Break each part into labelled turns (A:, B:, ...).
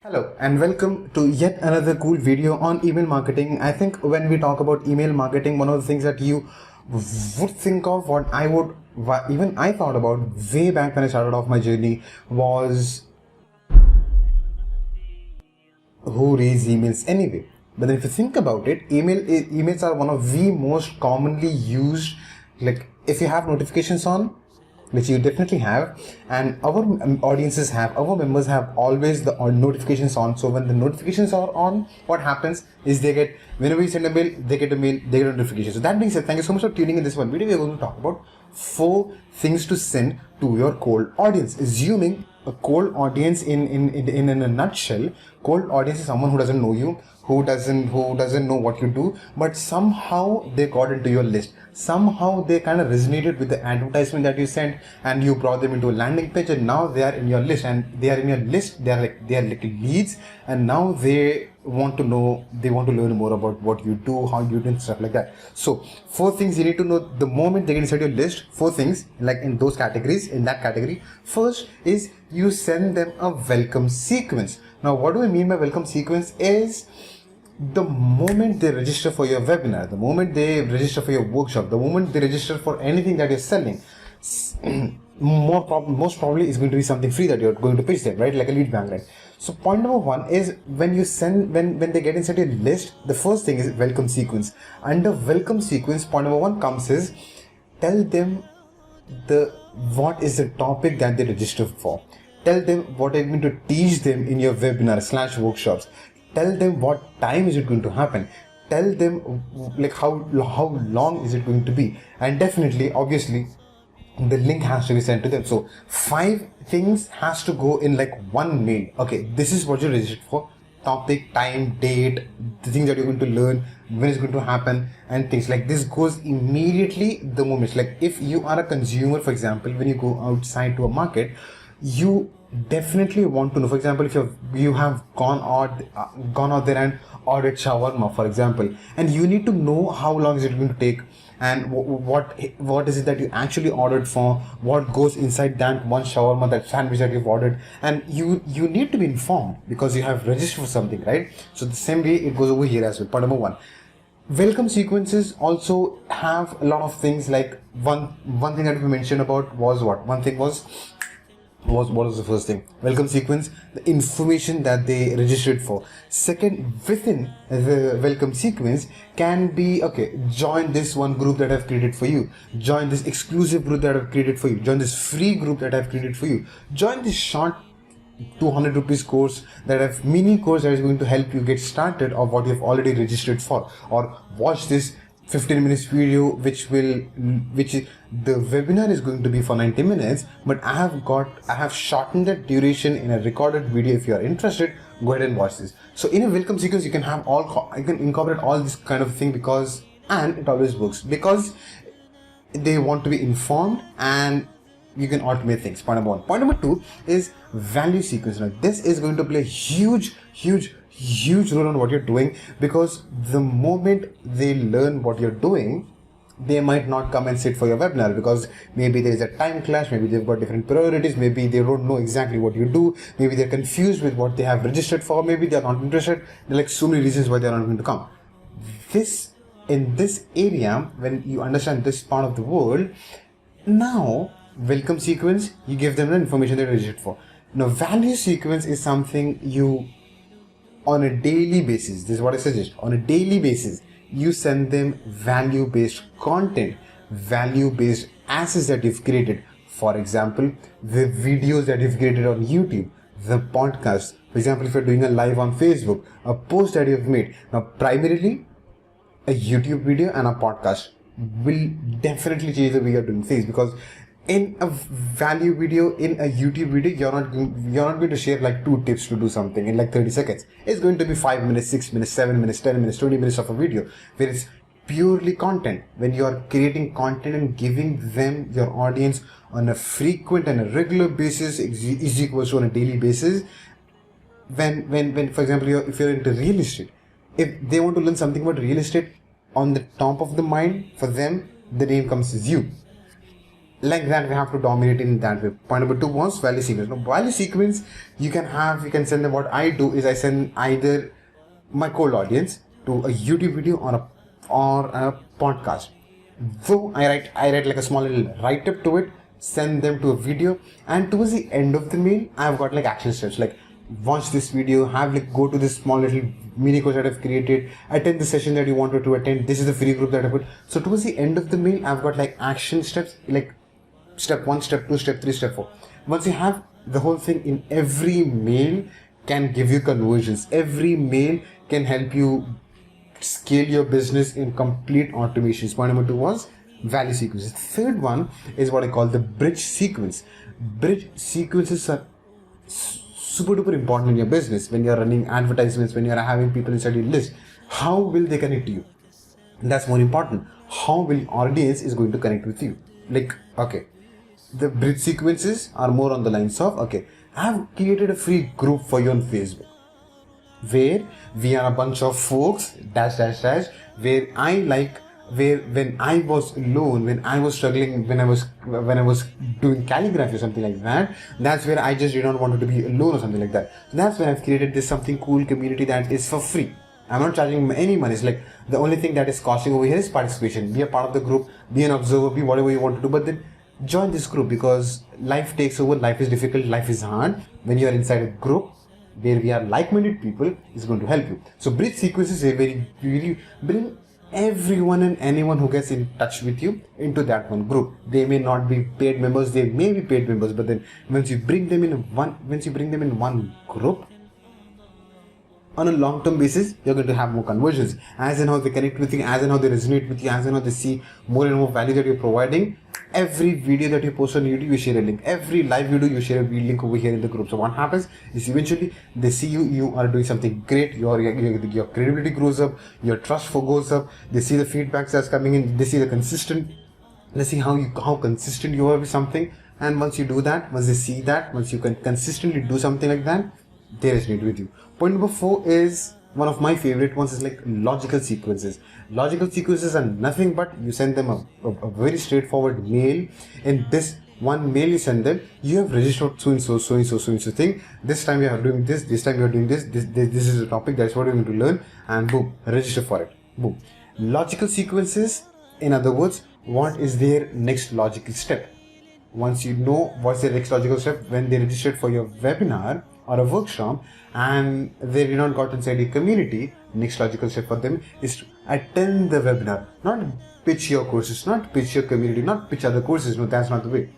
A: Hello and welcome to yet another cool video on email marketing. I think when we talk about email marketing, one of the things that you would think of, even I thought about way back when I started off my journey was who reads emails anyway. But then if you think about it, emails are one of the most commonly used, like if you have notifications on, which you definitely have, and our audiences have, our members have always the notifications on. So when the notifications are on, what happens is whenever you send a mail, they get a notification. So that being said, thank you so much for tuning in this one video. We're going to talk about 4 things to send to your cold audience. Assuming a cold audience in a nutshell, cold audience is someone who doesn't know you, who doesn't know what you do, but somehow they got into your list. Somehow they kind of resonated with the advertisement that you sent, and you brought them into a landing page, and now they are in your list. And they are in your list. They are like leads, and now they want to learn more about what you do, how you do, and stuff like that. So 4 things you need to know the moment they get inside your list. 4 things, like in those categories, in that category. First is you send them a welcome sequence. Now what do I mean by welcome sequence is the moment they register for your webinar, the moment they register for your workshop, the moment they register for anything that you're selling, most probably is going to be something free that you're going to pitch them, right? Like a lead magnet. So point number 1 is when they get inside your list, the first thing is welcome sequence. Under welcome sequence, point number 1 comes is tell them what is the topic that they register for. Tell them what I'm going to teach them in your webinar / workshops. Tell them what time is it going to happen. Tell them like how long is it going to be, and definitely, obviously, the link has to be sent to them. So 5 things has to go in like one mail. Okay, this is what you registered for: topic, time, date, the things that you're going to learn, when it's going to happen, and things like this goes immediately the moment. Like if you are a consumer, for example, when you go outside to a market, you definitely want to know. For example, if you have gone out there and ordered shawarma, for example, and you need to know how long is it going to take, and what is it that you actually ordered for, what goes inside that one shawarma, that sandwich that you've ordered, and you need to be informed because you have registered for something, right? So the same way it goes over here as well. Point number 1. Welcome sequences also have a lot of things. Like one thing that we mentioned about was what? One thing was what was the first thing? Welcome sequence, the information that they registered for. Second, within the welcome sequence can be, okay, join this one group that I've created for you, join this exclusive group that I've created for you, join this free group that I've created for you, join this short 200 rupees course, that have mini course that is going to help you get started of what you've already registered for, or watch this 15 minutes video which the webinar is going to be for 90 minutes, but I have shortened that duration in a recorded video. If you are interested, go ahead and watch this. So in a welcome sequence you can incorporate all this kind of thing, and it always works because they want to be informed and you can automate things. Point number 1. Point number 2 is value sequence. Now this is going to play a huge role on what you're doing, because the moment they learn what you're doing, they might not come and sit for your webinar because maybe there is a time clash, maybe they've got different priorities, maybe they don't know exactly what you do, maybe they're confused with what they have registered for, maybe they're not interested. There are like so many reasons why they're not going to come. In this area, when you understand this part of the world, now welcome sequence, you give them the information they're registered for. Now value sequence is something you, on a daily basis, this is what I suggest, on a daily basis, you send them value-based content, value-based assets that you've created. For example, the videos that you've created on YouTube, the podcast. For example, if you're doing a live on Facebook, a post that you've made. Now, primarily, a YouTube video and a podcast will definitely change the way you're doing things, because in a value video, in a YouTube video, you're not going to share like 2 tips to do something in like 30 seconds. It's going to be 5 minutes, 6 minutes, 7 minutes, 10 minutes, 20 minutes of a video where it's purely content. When you are creating content and giving them, your audience, on a frequent and a regular basis is equals to on a daily basis. When for example, if you're into real estate, if they want to learn something about real estate, on the top of the mind for them, the name comes as you. like that we have to dominate in that way. Point number 2 was value sequence. Now value sequence, you can send them. What I do is I send either my cold audience to a YouTube video or a podcast. Though I write like a small little write up to it, send them to a video, and towards the end of the mail I've got like action steps like watch this video, go to this small little mini course that I've created, attend the session that you wanted to attend, this is the free group that I put. So towards the end of the mail I've got like action steps like step 1, step 2, step 3, step 4. Once you have the whole thing in every mail can give you conversions. Every mail can help you scale your business in complete automations. Point number 2 was value sequences. The third one is what I call the bridge sequence. Bridge sequences are super duper important in your business. When you're running advertisements, when you're having people inside your list, how will they connect to you? That's more important. How will audience is going to connect with you? Like, okay, the bridge sequences are more on the lines of, okay, I've created a free group for you on Facebook where we are a bunch of folks where when I was alone, when I was struggling, when I was doing calligraphy or something like that, that's where I just did not want to be alone or something like that. So that's where I've created this something cool community that is for free. I'm not charging any money. It's like the only thing that is costing over here is participation. Be a part of the group, be an observer, be whatever you want to do, but then join this group because life takes over, life is difficult, life is hard. When you are inside a group where we are like-minded people, is going to help you. So bridge sequences is where you bring everyone and anyone who gets in touch with you into that one group. They may not be paid members, they may be paid members, but then once you bring them in one group, on a long-term basis, you're going to have more conversions. As and how they connect with you, as and how they resonate with you, as and how they see more and more value that you're providing. Every video that you post on YouTube, you share a link. Every live you do, you share a link over here in the group. So what happens is eventually they see you are doing something great. Your credibility grows up, your trust goes up. They see the feedbacks that's coming in. They see they see how consistent you are with something. And once you do that, once they see that, once you can consistently do something like that, they resonate with you. Point number 4 is one of my favorite ones, is like logical sequences. Logical sequences are nothing but you send them a very straightforward mail. In this one mail you send them, you have registered so and so thing. This time you are doing this time you are doing this is a topic, that's what you're going to learn, and boom, register for it. Boom. Logical sequences, in other words, what is their next logical step? Once you know what's their next logical step, when they registered for your webinar or a workshop and they did not got inside a community, next logical step for them is to attend the webinar, not pitch your courses, not pitch your community, not pitch other courses. No, that's not the way.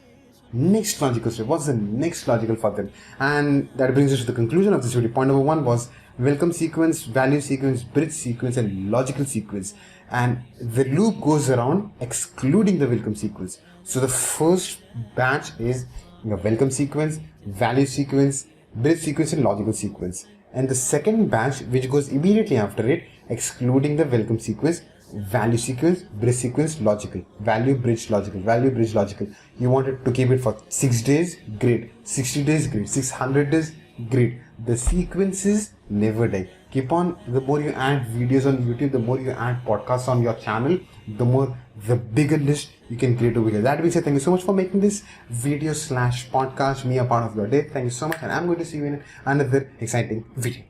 A: Next logical step, what's the next logical for them? And that brings us to the conclusion of this video. Point number 1 was welcome sequence, value sequence, bridge sequence, and logical sequence. And the loop goes around excluding the welcome sequence. So the first batch is your welcome sequence, value sequence, bridge sequence, and logical sequence. And the second batch, which goes immediately after it, excluding the welcome sequence, value sequence, bridge sequence, logical, value, bridge, logical, value, bridge, logical. You wanted to keep it for 6 days, great. 60 days, great. 600 days, great. The sequences never die. Keep on, the more you add videos on YouTube, the more you add podcasts on your channel, the bigger list you can create over here. That being said, thank you so much for making this video / podcast me a part of your day. Thank you so much, and I'm going to see you in another exciting video.